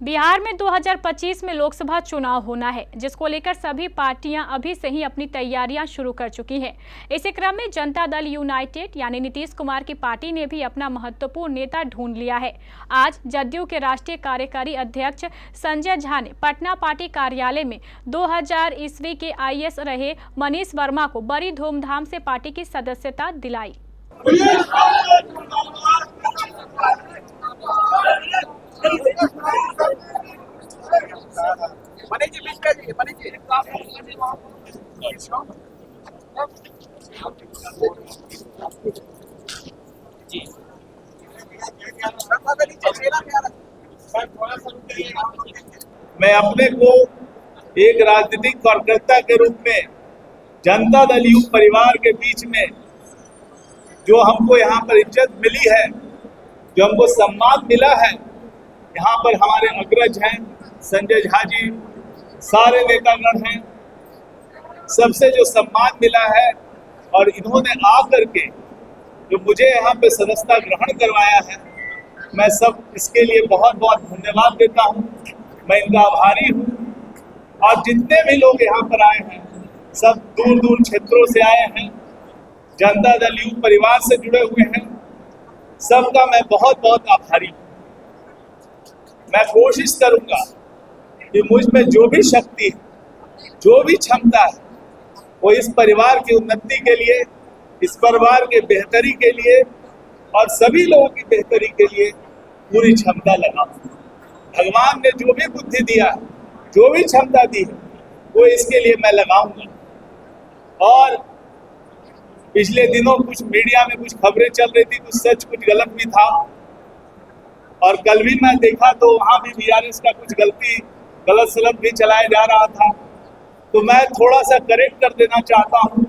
बिहार में 2025 में लोकसभा चुनाव होना है, जिसको लेकर सभी पार्टियां अभी से ही अपनी तैयारियां शुरू कर चुकी हैं। इसी क्रम में जनता दल यूनाइटेड यानी नीतीश कुमार की पार्टी ने भी अपना महत्वपूर्ण नेता ढूंढ लिया है। आज जदयू के राष्ट्रीय कार्यकारी अध्यक्ष संजय झा ने पटना पार्टी कार्यालय में 2000 ईस्वी के आईएएस रहे मनीष वर्मा को बड़ी धूमधाम से पार्टी की सदस्यता दिलाई। मैं अपने को एक राजनीतिक कार्यकर्ता के रूप में जनता दल यू परिवार के बीच में जो हमको यहाँ पर इज्जत मिली है, जो हमको सम्मान मिला है, यहाँ पर हमारे अग्रज हैं संजय झा जी, सारे नेतागण हैं, सबसे जो सम्मान मिला है और इन्होंने आकर के जो मुझे यहाँ पे सदस्यता ग्रहण करवाया है, मैं सब इसके लिए बहुत बहुत धन्यवाद देता हूँ। मैं इनका आभारी हूँ। और जितने भी लोग यहाँ पर आए हैं सब दूर दूर क्षेत्रों से आए हैं, जनता दल यू परिवार से जुड़े हुए हैं, सबका मैं बहुत बहुत आभारी हूँ। मैं कोशिश करूँगा कि मुझ में जो भी शक्ति है, जो भी क्षमता है, वो इस परिवार की उन्नति के लिए, इस परिवार के बेहतरी के लिए और सभी लोगों की बेहतरी के लिए पूरी क्षमता लगाऊं। भगवान ने जो भी बुद्धि दिया है, जो भी क्षमता दी है, वो इसके लिए मैं लगाऊंगा। और पिछले दिनों कुछ मीडिया में कुछ खबरें चल रही थी, कुछ सच कुछ गलत भी था, और कल भी मैं देखा तो वहाँ भी बीआरएस का कुछ गलत सलत भी चलाया जा रहा था। तो मैं थोड़ा सा करेक्ट कर देना चाहता हूँ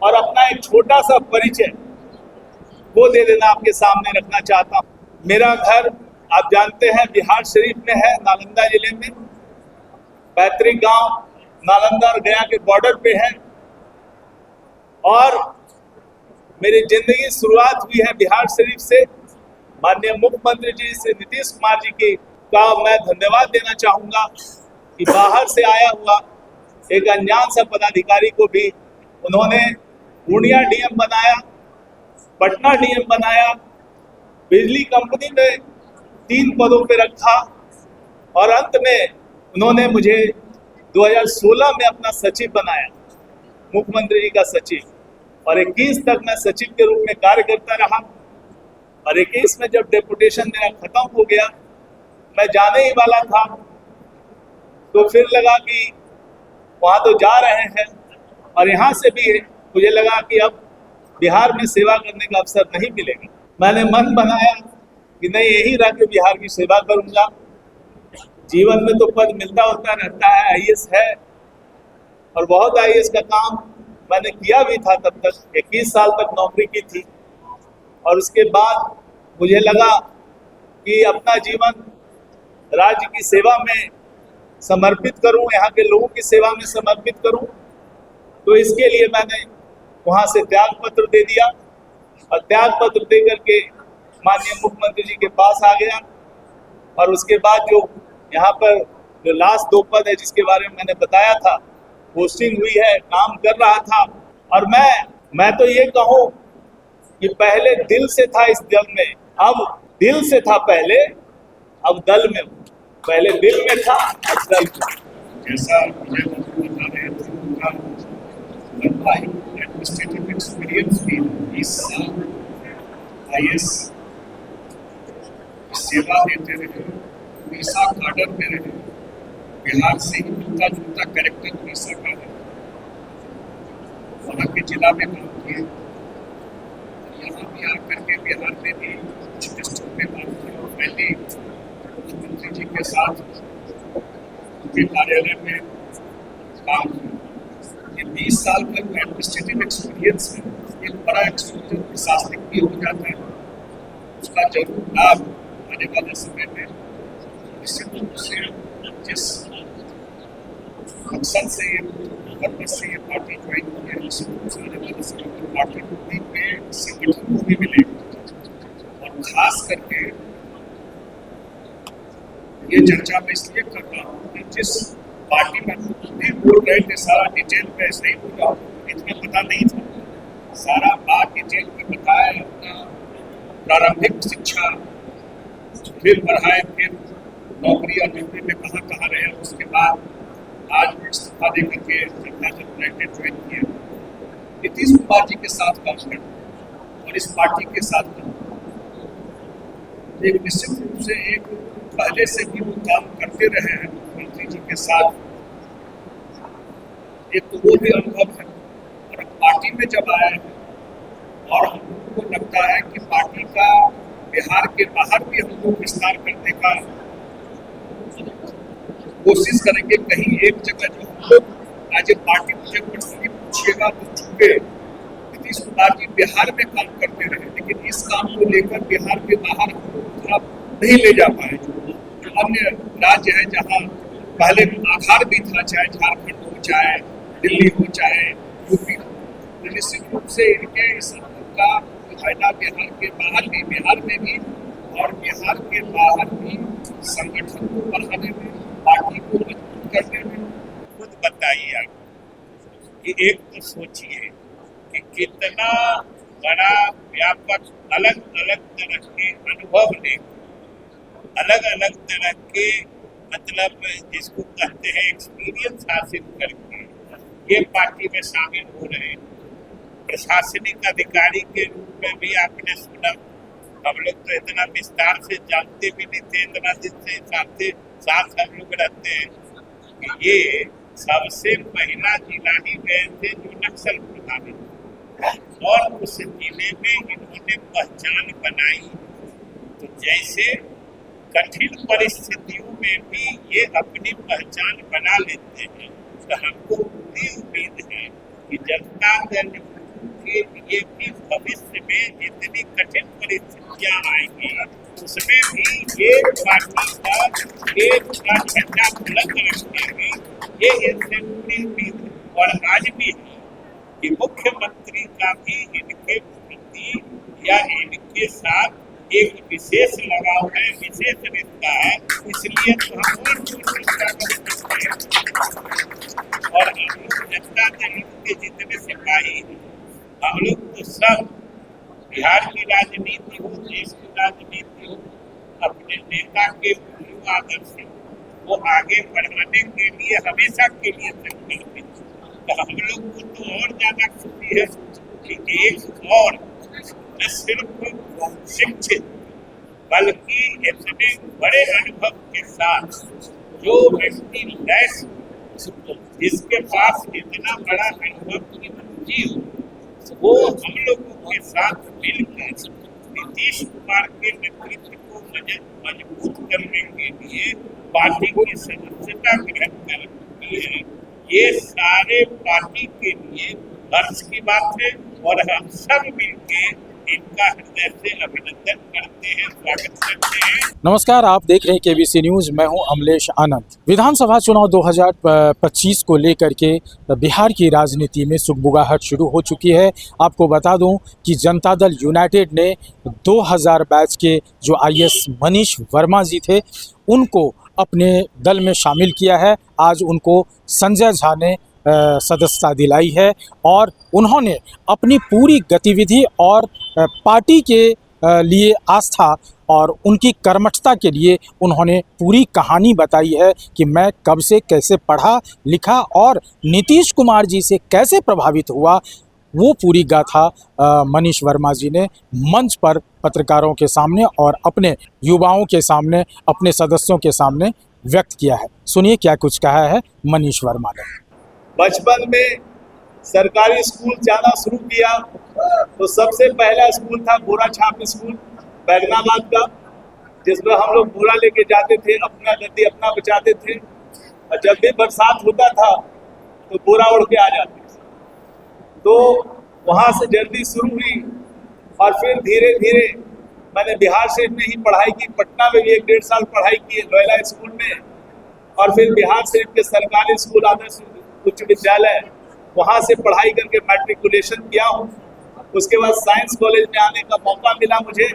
और अपना एक छोटा सा परिचय वो दे देना, आपके सामने रखना चाहता हूँ। मेरा घर आप जानते हैं बिहार शरीफ में है, नालंदा जिले में। पैतृक गांव नालंदा और गया के बॉर्डर पे है और मेरी जिंदगी की शुरुआत हुई है बिहार शरीफ से। माननीय मुख्यमंत्री जी श्री नीतीश कुमार जी की का मैं धन्यवाद देना चाहूँगा कि बाहर से आया हुआ एक अनजान सा पदाधिकारी को भी उन्होंने पूर्णिया डीएम बनाया, पटना डीएम बनाया, बिजली कंपनी में 3 पदों पे रखा और अंत में उन्होंने मुझे 2016 में अपना सचिव बनाया, मुख्यमंत्री जी का सचिव, और 21 तक मैं सचिव के रूप में कार्य करता रहा। और 21 में जब डेपुटेशन मेरा खत्म हो गया, मैं जाने ही वाला था, तो फिर लगा कि वहाँ तो जा रहे हैं और यहाँ से भी मुझे लगा कि अब बिहार में सेवा करने का अवसर नहीं मिलेगा। मैंने मन बनाया कि नहीं, यही रह के बिहार की सेवा करूँगा। जीवन में तो पद मिलता होता रहता है, आईएएस है और बहुत आईएएस का काम मैंने किया भी था। तब तक 21 साल तक नौकरी की थी और उसके बाद मुझे लगा कि अपना जीवन राज्य की सेवा में समर्पित करूं, यहाँ के लोगों की सेवा में समर्पित करूं। तो इसके लिए मैंने वहाँ से त्याग पत्र दे दिया और त्याग पत्र दे करके माननीय मुख्यमंत्री जी के पास आ गया। और उसके बाद जो यहाँ पर जो लास्ट 2 पद है जिसके बारे में मैंने बताया था, पोस्टिंग हुई है, काम कर रहा था। और मैं तो ये कहूँ कि पहले दिल से था इस दल में, अब दिल से था पहले, अब दल में हूँ। पहले दिल में था, अब दल में। जैसा मुझे बता रहे थे, उनका लंबा एडमिनिस्ट्रेटिव एक्सपीरियंस भी 20 साल आईएएस सेवा देते रहे, हमेशा काडर में रहे, बिहार से ही मिलता जुलता कैरेक्टर हमेशा का है, वहाँ के जिला में काम किए, यहाँ भी आकर के बिहार में भी कुछ डिस्ट्रिक्ट में काम किया। पहले मुख्यमंत्री जी के साथ उनके कार्यालय में काम किया। ये 20 साल का एडमिनिस्ट्रेटिव एक्सपीरियंस है, एक बड़ा एक्सपीरियंस प्रशासनिक भी हो जाता है, उसका जरूर लाभ आने वाले समय में निश्चित रूप से जिस मकसद से ये पार्टी ज्वाइन की है, निश्चित रूप से आने वाले समय में पार्टी को भी में संगठन को भी मिलेगा। और खास करके ये चर्चा मैं इसलिए कर रहा हूँ कि जिस पार्टी में भी बोल रहे थे सारा डिटेल में ऐसे ही बोला, इतना पता नहीं था, सारा बात डिटेल में बताया। अपना प्रारंभिक शिक्षा फिर पढ़ाए, फिर नौकरी और नौकरी में कहाँ कहाँ रहे, उसके बाद आज इस्तीफा देकर के जनता दल यूनाइटेड ज्वाइन किया। नीतीश कुमार जी के साथ काम करना और इस पार्टी के साथ करना एक निश्चित रूप से एक पहले से भी वो काम करते रहे हैं मुख्यमंत्री जी के साथ, एक तो वो भी अनुभव है। और पार्टी में जब आए हैं और हमको लगता है कि पार्टी का बिहार के बाहर भी हम लोग विस्तार करने का कोशिश करेंगे। कहीं एक जगह जो हम लोग आज पार्टी मुझे पर्सनली पूछिएगा तो चूंकि नीतीश कुमार जी बिहार में काम करते रहे, लेकिन इस काम को लेकर बिहार के बाहर हम लोग थोड़ा नहीं ले जा पाए। जो अन्य राज्य है जहाँ पहले आधार भी था, चाहे झारखंड हो, चाहे दिल्ली हो, चाहे यूपी हो, तो निश्चित रूप से इनके इस का फायदा बिहार के बाहर भी, बिहार में भी और बिहार के बाहर भी संगठन को बढ़ाने में, पार्टी को मजबूत करने में। खुद बताइए आप कि एक तो सोचिए कि कितना बड़ा व्यापक अलग अलग तरह के अनुभव ले, अलग अलग तरह के मतलब जिसको कहते हैं एक्सपीरियंस हासिल करके ये पार्टी में शामिल हो रहे हैं। प्रशासनिक अधिकारी के रूप में भी आपने सुना, हम लोग तो इतना विस्तार से जानते भी नहीं थे, इतना दिन से साथ हम लोग रहते हैं कि ये सबसे पहला जिला ही गए थे जो नक्सल प्रभावित, और उस जिले में इन्होंने पहचान बनाई। तो जैसे कठिन परिस्थितियों में भी ये अपनी पहचान बना लेते हैं, तो हमको पूरी उम्मीद है कि जनता दल के लिए भी भविष्य में जितनी कठिन परिस्थितियां आएंगी उसमें भी ये पार्टी का एक झंडा बुलंद रखेंगे, ये इनसे पूरी उम्मीद है। और आज भी है कि मुख्यमंत्री का भी इनके प्रति या इनके साथ एक विशेष लगाव है, विशेष रिश्ता है, इसलिए तो हम और करते हैं। और हम लोग जनता दल के जितने सिपाही हैं, हम लोग तो सब बिहार की राजनीति हो, देश की राजनीति हो, अपने नेता के मूल्यों आदर्श वो आगे बढ़ाने के लिए हमेशा के लिए संकल्प है। तो हम लोग को तो और ज्यादा खुशी है कि एक और न सिर्फ शिक्षित बल्कि इतने बड़े अनुभव के साथ जो व्यक्ति लैस, जिसके पास इतना बड़ा अनुभव की जीव, वो हम लोगों के साथ मिलकर नीतीश कुमार के नेतृत्व को मजबूत करने के लिए पार्टी की सदस्यता ग्रहण कर रही है। ये सारे पार्टी के लिए हर्ष की बात है और हम सब मिलके इनका हृदय से अभिनंदन करते हैं, स्वागत करते हैं। नमस्कार, आप देख रहे हैं केबीसी न्यूज़। मैं हूं अमलेश आनंद। विधानसभा चुनाव 2025 को लेकर के बिहार की राजनीति में सुगबुगाहट शुरू हो चुकी है। आपको बता दूं कि जनता दल यूनाइटेड ने 2000 बैच के जो आईएएस मनीष वर्मा जी थे उनको अपने दल में शामिल किया है। आज उनको संजय झा ने सदस्यता दिलाई है और उन्होंने अपनी पूरी गतिविधि और पार्टी के लिए आस्था और उनकी कर्मठता के लिए उन्होंने पूरी कहानी बताई है कि मैं कब से कैसे पढ़ा लिखा और नीतीश कुमार जी से कैसे प्रभावित हुआ। वो पूरी गाथा मनीष वर्मा जी ने मंच पर पत्रकारों के सामने और अपने युवाओं के सामने, अपने सदस्यों के सामने व्यक्त किया है। सुनिए क्या कुछ कहा है मनीष वर्मा ने। बचपन में सरकारी स्कूल जाना शुरू किया तो सबसे पहला स्कूल था बोरा छाप स्कूल बैगनाबाद का, जिसमें हम लोग बोरा लेके जाते थे, अपना गद्दी अपना बचाते थे और जब भी बरसात होता था तो बोरा उड़ के आ जाते थे। तो वहाँ से जर्नी शुरू हुई और फिर धीरे धीरे मैंने बिहार शरीफ में ही पढ़ाई की, पटना में भी 1-1.5 साल पढ़ाई की लोयला स्कूल में, और फिर बिहार शरीफ के सरकारी स्कूल आदर्श उच्च विद्यालय वहाँ से पढ़ाई करके मैट्रिकुलेशन किया हूँ। उसके बाद साइंस कॉलेज में आने का मौका मिला मुझे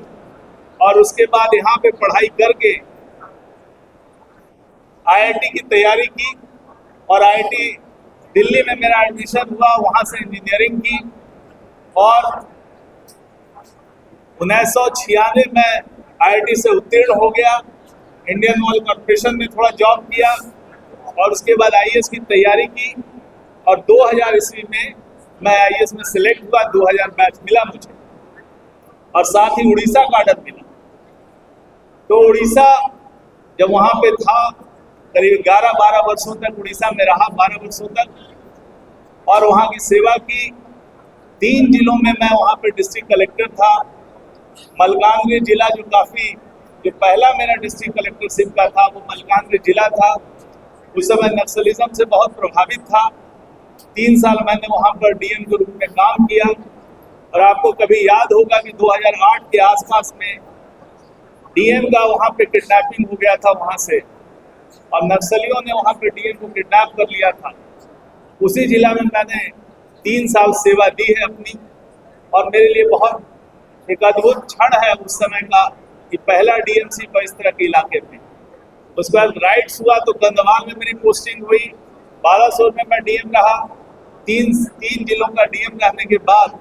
और उसके बाद यहाँ पे पढ़ाई करके आईआईटी की तैयारी की और आईआईटी दिल्ली में मेरा एडमिशन हुआ, वहाँ से इंजीनियरिंग की और 1996 में आईआईटी से उत्तीर्ण हो गया। इंडियन ऑयल कॉर्पोरेशन में थोड़ा जॉब किया और उसके बाद आईएएस की तैयारी की और 2000 ईस्वी में मैं आईएएस में सिलेक्ट हुआ। 2000 बैच मिला मुझे और साथ ही उड़ीसा का ऑर्डर मिला। तो उड़ीसा जब वहाँ पे था करीब 11-12 वर्षों तक उड़ीसा में रहा, 12 वर्षों तक, और वहाँ की सेवा की। 3 जिलों में मैं वहाँ पे डिस्ट्रिक्ट कलेक्टर था। मलकानगिरी जिला जो पहला मेरा डिस्ट्रिक्ट कलेक्टरशिप का था वो मलकानगिरी जिला था। उस समय नक्सलिज्म से बहुत प्रभावित था। 3 साल मैंने वहाँ पर डीएम के रूप में काम किया और आपको कभी याद होगा कि 2008 के आसपास में डीएम का वहाँ पे किडनैपिंग हो गया था वहाँ से, और नक्सलियों ने वहाँ पे डीएम को किडनैप कर लिया था। उसी जिला में मैंने 3 साल सेवा दी है अपनी, और मेरे लिए बहुत एक अद्भुत क्षण है उस समय का कि पहला डीएमसी इस तरह के इलाके में। उसके बाद राइट्स हुआ तो गंधमाल में मेरी पोस्टिंग हुई, बालासोर में मैं डीएम रहा। 3 जिलों का डीएम रहने के बाद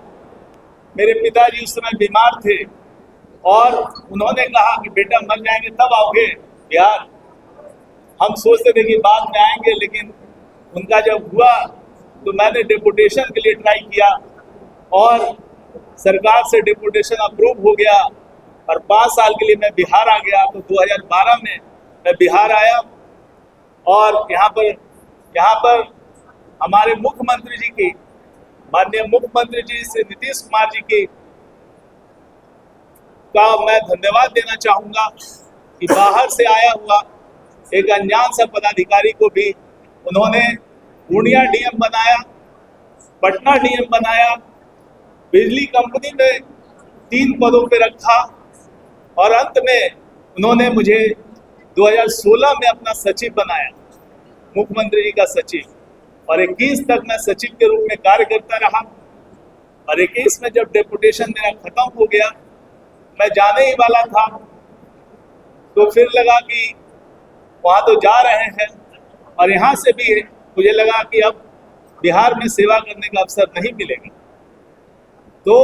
मेरे पिताजी उस समय बीमार थे और उन्होंने कहा कि बेटा मर जाएंगे तब आओगे बिहार। हम सोचते थे कि बाद में आएंगे, लेकिन उनका जब हुआ तो मैंने डेपुटेशन के लिए ट्राई किया और सरकार से डेपुटेशन अप्रूव हो गया और 5 साल के लिए मैं बिहार आ गया। तो 2012 में मैं बिहार आया और यहाँ पर हमारे मुख्यमंत्री जी की, माननीय मुख्यमंत्री जी से नीतीश कुमार जी की का मैं धन्यवाद देना चाहूँगा कि बाहर से आया हुआ एक अनजान सा पदाधिकारी को भी उन्होंने पूर्णिया डीएम बनाया, पटना डीएम बनाया, बिजली कंपनी में 3 पदों पे रखा और अंत में उन्होंने मुझे 2016 में अपना सचिव बनाया, मुख्यमंत्री जी का सचिव, और 21 तक मैं सचिव के रूप में कार्य करता रहा। और 21 में जब डेपुटेशन मेरा खत्म हो गया, मैं जाने ही वाला था, तो फिर लगा कि वहाँ तो जा रहे हैं और यहाँ से भी मुझे लगा कि अब बिहार में सेवा करने का अवसर नहीं मिलेगा। तो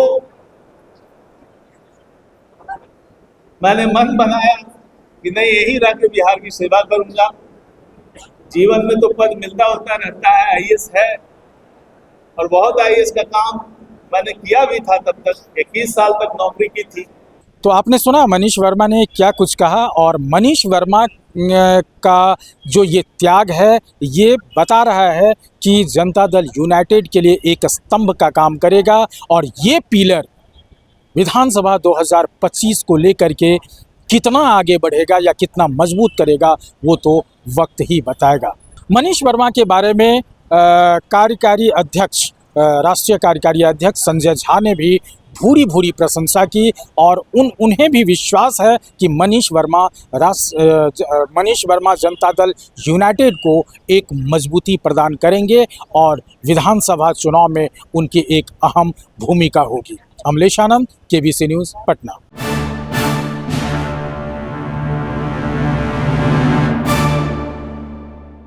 मैंने मन बनाया कि नहीं, यही रह के बिहार की सेवा करूँगा। जीवन में तो पद मिलता होता रहता है, आईएएस है और बहुत आईएएस का काम मैंने किया भी था। तब तक 21 साल तक नौकरी की थी। तो आपने सुना मनीष वर्मा ने क्या कुछ कहा, और मनीष वर्मा का जो ये त्याग है ये बता रहा है कि जनता दल यूनाइटेड के लिए एक स्तंभ का काम करेगा, और ये पिलर विधानसभा 2025 को लेकर के कितना आगे बढ़ेगा या कितना मजबूत करेगा वो तो वक्त ही बताएगा। मनीष वर्मा के बारे में कार्यकारी अध्यक्ष, राष्ट्रीय कार्यकारी अध्यक्ष संजय झा ने भी भूरी प्रशंसा की, और उन्हें भी विश्वास है कि मनीष वर्मा जनता दल यूनाइटेड को एक मजबूती प्रदान करेंगे और विधानसभा चुनाव में उनकी एक अहम भूमिका होगी। अमलेश आनंद, केबीसी न्यूज़, पटना।